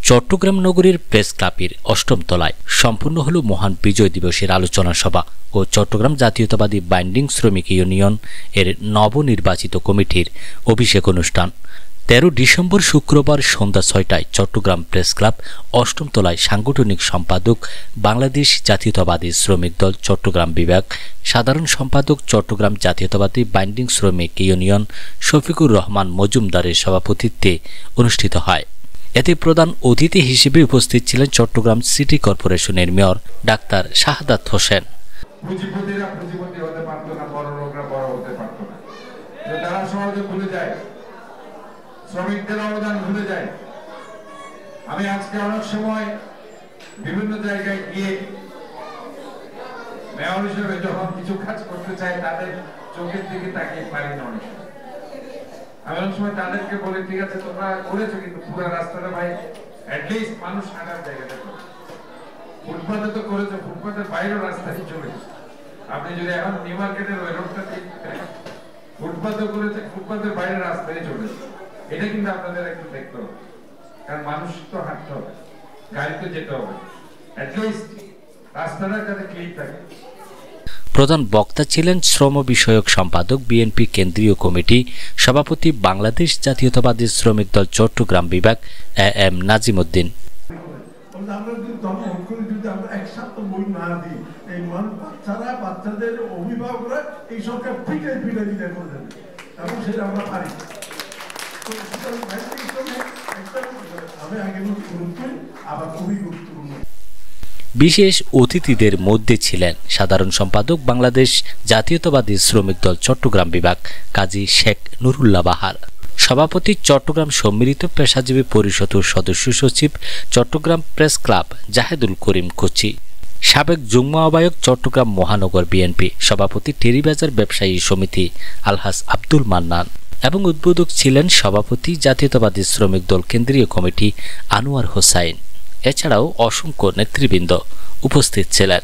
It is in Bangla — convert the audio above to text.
চট্টগ্রাম নগরীর প্রেস ক্লাবের অষ্টম তলায় সম্পূর্ণ হল মহান বিজয় দিবসের আলোচনা সভা ও চট্টগ্রাম জাতীয়তাবাদী বাইন্ডিং শ্রমিক ইউনিয়ন এর নবনির্বাচিত কমিটির অভিষেক অনুষ্ঠান। 13 ডিসেম্বর শুক্রবার সন্ধ্যা 6টায় চট্টগ্রাম প্রেস ক্লাব অষ্টম তলায় সাংগঠনিক সম্পাদক বাংলাদেশ জাতীয়তাবাদী শ্রমিক দল চট্টগ্রাম বিভাগ, সাধারণ সম্পাদক চট্টগ্রাম জাতীয়তাবাদী বাইন্ডিং শ্রমিক ইউনিয়ন শফিকুর রহমান মজুমদারের সভাপতিত্বে অনুষ্ঠিত হয়। এতে প্রধান অতিথি হিসেবে উপস্থিত ছিলেন চট্টগ্রাম সিটি কর্পোরেশনের মেয়র ডাক্তার শাহাদাত হোসেন। শ্রমিকদের অবদান ভুলে যায়। আমি আজকে অনেক সময় বিভিন্ন জায়গায় গিয়ে মেয়র হিসেবে যখন কিছু কাজ করতে চাই তাদের চোখের দিকে তাকিয়ে পারি না। অনেক আমি অনেক সময় তাদেরকে বলি, ঠিক আছে তোমরা করেছো, কিন্তু পুরো রাস্তাটা ভাই অ্যাটলিস্ট মানুষ হাঁটার জায়গাটা করো। ফুটপাতে তো করেছো, ফুটপাতের বাইরেও রাস্তায় চলে গেছে। আপনি যদি এখন নিউ মার্কেটের ওই রোডটা ফুটপাতেও করেছে, ফুটপাতের বাইরে রাস্তায় চলেছে। এটা কিন্তু আপনাদের একটু দেখতে হবে, কারণ মানুষ তো হাঁটতে হবে, গাড়িতে যেতে হবে, অ্যাটলিস্ট রাস্তাটা যাতে ক্লিন থাকে। প্রধান বক্তা ছিলেন শ্রম বিষয়ক সম্পাদক বিএনপি কেন্দ্রীয় কমিটি সভাপতি বাংলাদেশ জাতীয়তাবাদী শ্রমিক দল চট্টগ্রাম বিভাগ এম নাজিম উদ্দিন। বাচ্চাদের অভিভাবকরা এই সরকার পিটাই দিতে করবেন এবং সেটা আমরা পারি। বিশেষ অতিথিদের মধ্যে ছিলেন সাধারণ সম্পাদক বাংলাদেশ জাতীয়তাবাদী শ্রমিক দল চট্টগ্রাম বিভাগ কাজী শেখ নুরুল্লাহ বাহার, সভাপতি চট্টগ্রাম সম্মিলিত পেশাজীবী পরিষদের সদস্য সচিব চট্টগ্রাম প্রেস ক্লাব জাহেদুল করিম কোচি, সাবেক যুগ্ম আহ্বায়ক চট্টগ্রাম মহানগর বিএনপি সভাপতি টেরিবাজার ব্যবসায়ী সমিতি আলহাজ আব্দুল মান্নান এবং উদ্বোধক ছিলেন সভাপতি জাতীয়তাবাদী শ্রমিক দল কেন্দ্রীয় কমিটি আনোয়ার হোসাইন। এছাড়াও অসংখ্য নেতৃবৃন্দ উপস্থিত ছিলেন।